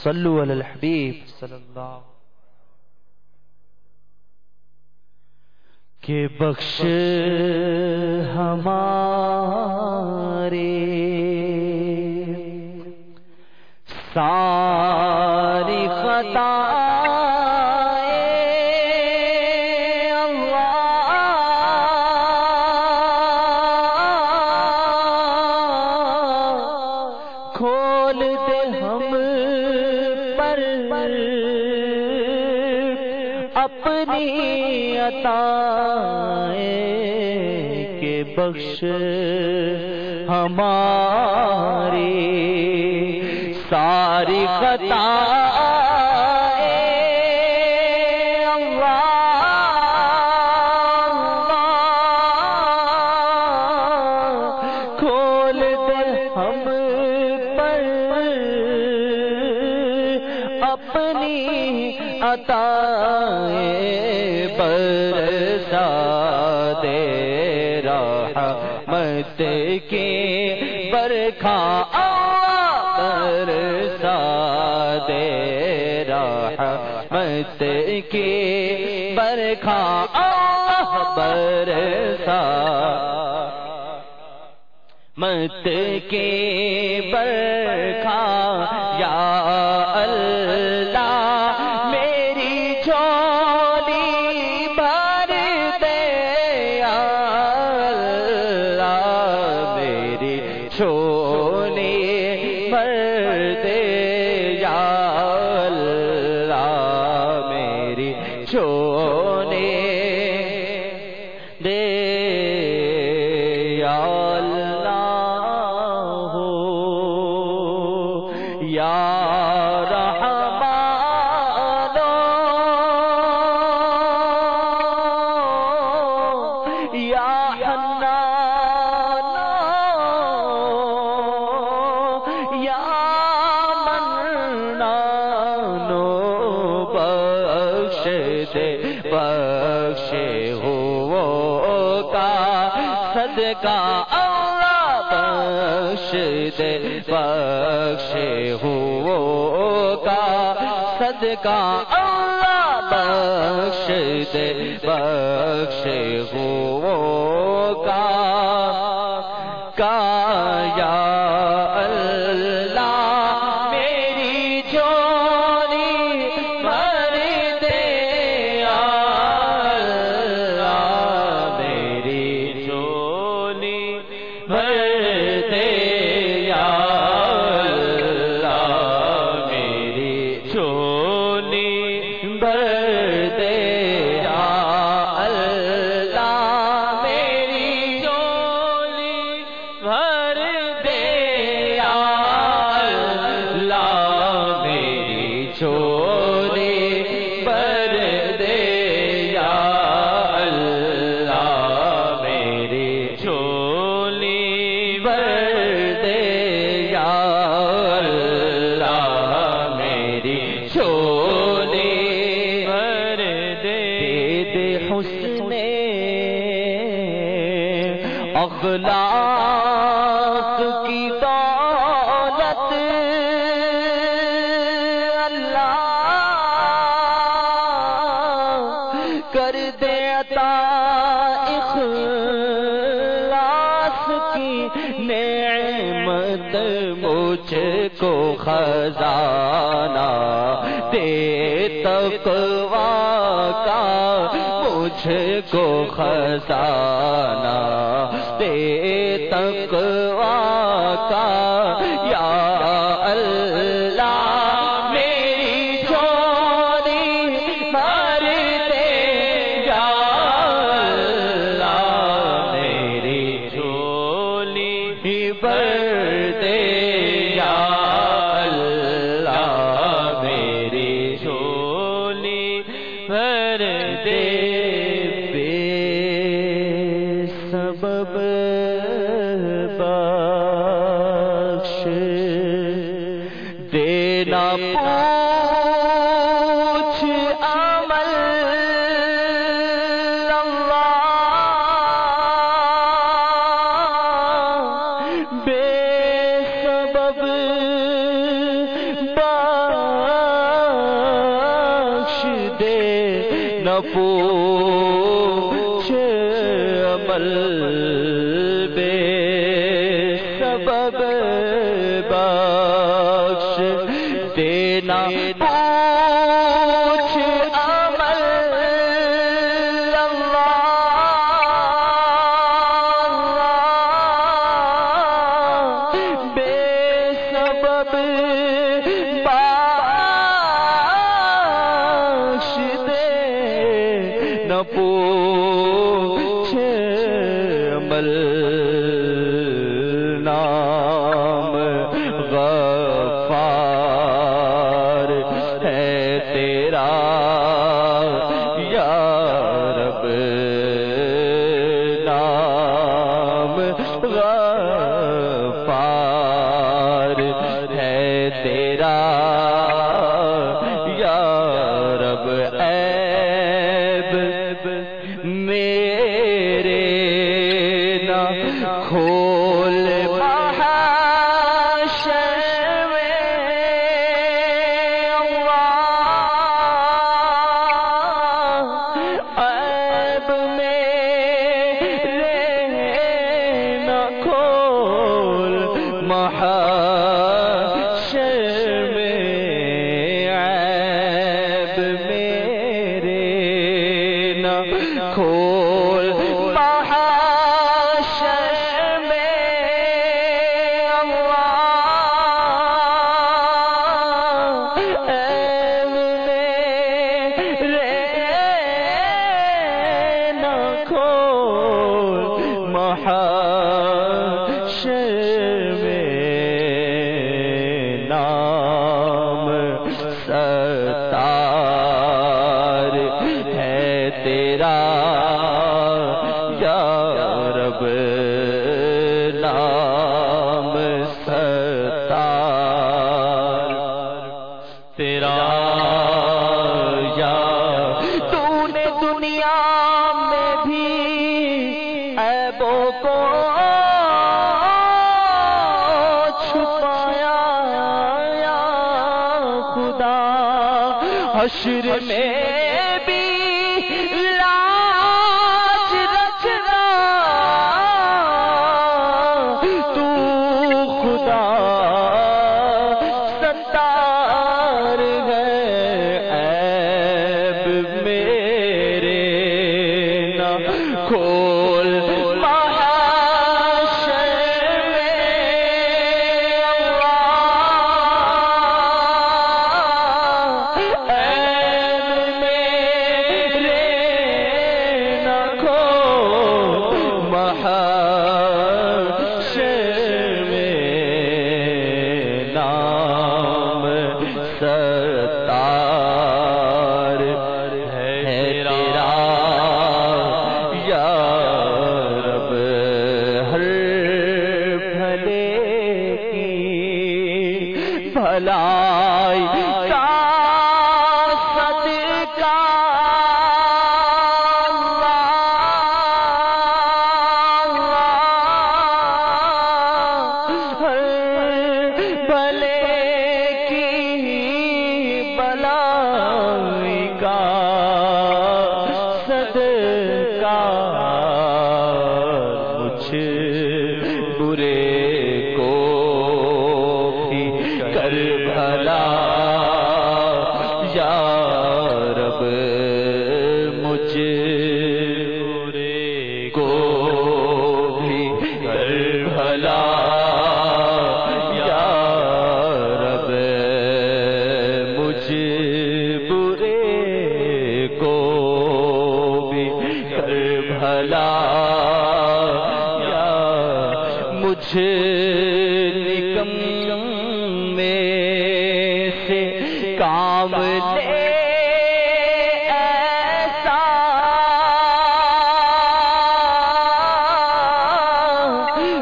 صلو علی الحبیب صلی اللہ کہ بخش ہمارے ساری خطائیں اللہ کھول دے ہم پر اپنی عطائیں کہ بخش ہماری ساری خطائیں اللہ کھول دے ہم پر اپنی عطائیں برسا دے رحمت کی برکھا برسا دے رحمت کی برکھا برسا مت کی برکھا یا اللہ میری جھولی بھر دے یا اللہ میری جھولی بھر دے یا اللہ میری جھولی دے یا اللہ ہو یا بخشے ہو کا صدقہ اللہ بخش دے بخشے ہو کا صدقہ اللہ بخش دے بخشے ہو کا یا اللہ میری جھولی بھر دے اخلاق کی دولت اللہ کر دے عطا اخلاص کی نعمت مجھ کو خزانہ دے تقویٰ کا مجھ کو خزانہ دے تقویٰ کا یا اللہ میری جھولی بھر دے یا اللہ میری جھولی بھر دے یا اللہ میری جھولی بھر دے سبب بخش دینا پوچھ عمل اللہ بے سبب بخش نہ پوچھ عمل بے سبب بخش دینا پوچھ عمل اللہ بے سبب بخش دے نہ پوچھ عمل نام غفار ہے تیرا یا رب نام غفار ہے تیرا یا رب عیب میرے نہ کھول محشر میں اللہ عیب میرے نہ کھول محشر میں عیب میرے نہ کھول محشر میں اللہ عیب میرے نہ کھول محشر میں نام ستار ہے تیرا یا رب نام ستار تیرا یا تو نے دنیا میں بھی عیبوں کو چھپایا یا خدا حشر میں بھی لاج رکھنا تو خدا ستار ہے عیب میرے نہ کھول محشر میں اللہ عیب میرے نہ کھول محشر میں نام ستار ہے تیرا یا رب ہر بھلے کی بھلائی کا صدقہ ہر بھلے کی بلائی کا صدقہ مجھ برے کو بھی کر بھلا یا رب مجھ برے کو بھی کر بھلا یا رب مجھ برے کو بھی کر بھلا یا مجھ نکمے سے کام لے ایسا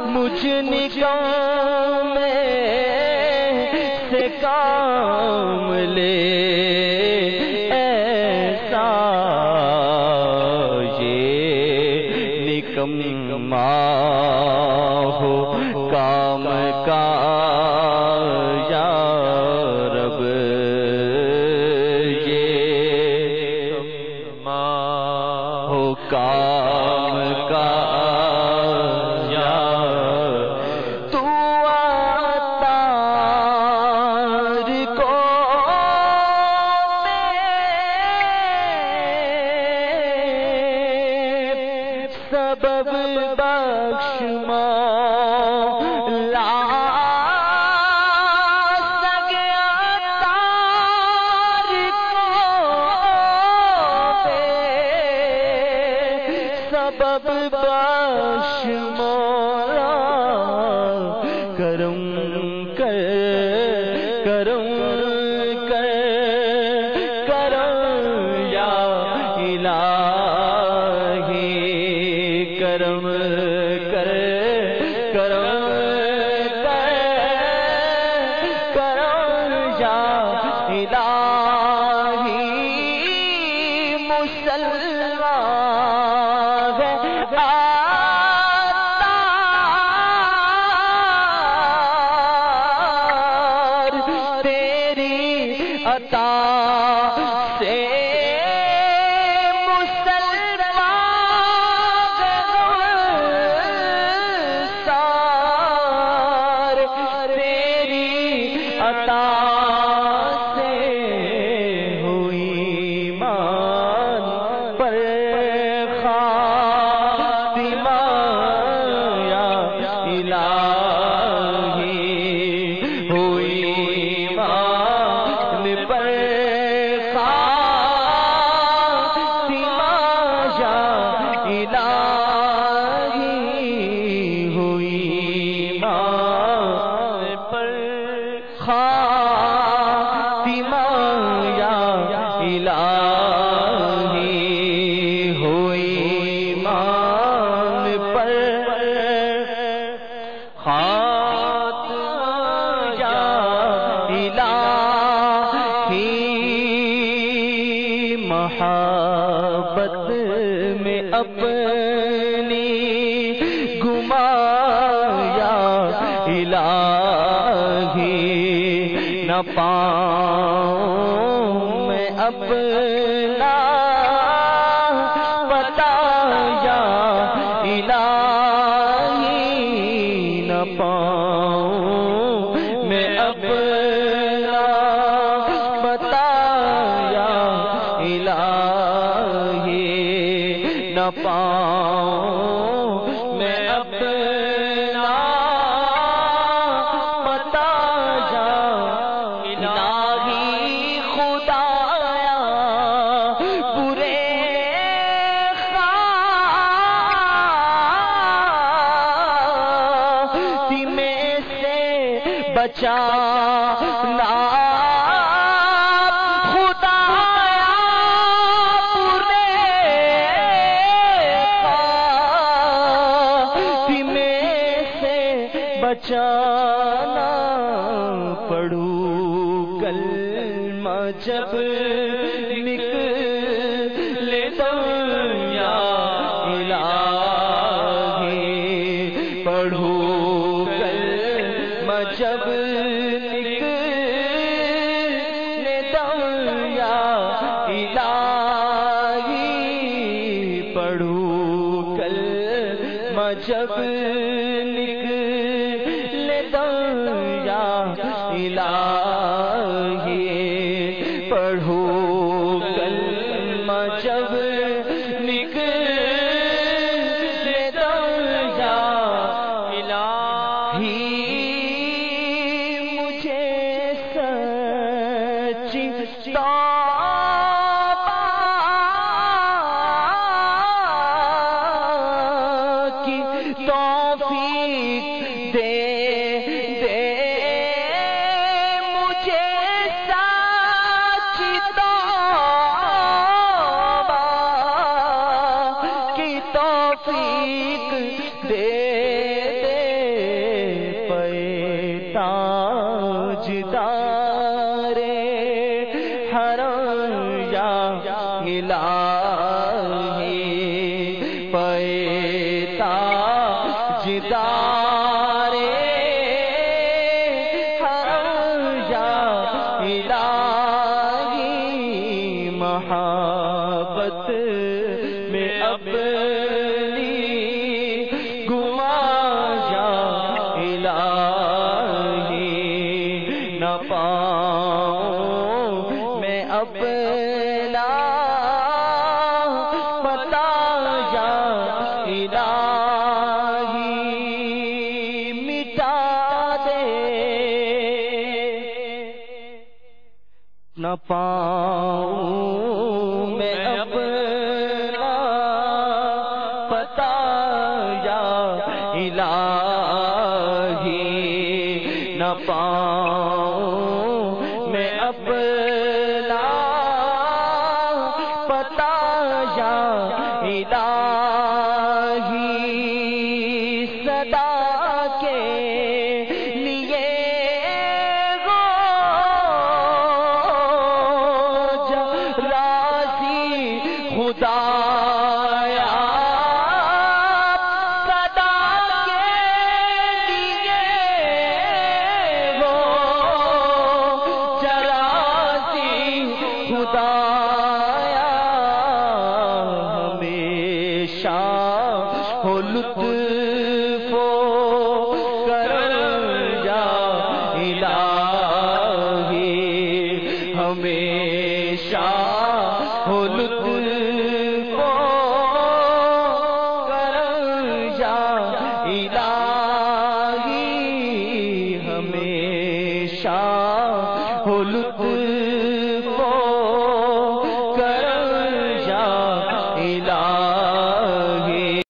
مجھ نکمے سے کام لے ایسا یہ نکما ہو کام کا یا رب کام کا یا تو عطار کو سبب بخش مولا سبب بخش مولا کرم کر کرم کر کرم یا الہی کرم کر کرم کر کرم یا الہی مسلمان عطا سے مسلمان سار تیری عطا سے ہوئی مان پر خاتمہ یا الہی ہوئی پر خاتمہ یا الہی ہوئی مان پر خاتمہ یا الہی ہوئی مان پر خاتمہ یا الہی محبت میں اپنی گمایا الہی نہ پاؤں میں اپنا بتایا الہی نہ پاؤں میں اپنا بتایا الہی نہ پاؤں میں اپنا بتایا الہی خدایا برے خاتمے سے بچانا بچانا پڑھوں کلمہ جب نکلے دنیا الہی پڑھوں کلمہ جب نکلے دنیا الہی پڑھوں کلمہ جب یا الہی پڑھو کلمہ جب نکلے دریا الہی مجھے سچی توبہ کی توفیق دے توفیق دے پے تاجدار حرم یا الہی پے تاجدار حرم یا الہی محبت میں اب اپنا پتا یا الہی مٹا دے، نہ پاؤں میں اپنا پتا یا الہی، نہ پاؤں میں اپنا پتا یا الہی، صدا کے لیے راضی خدا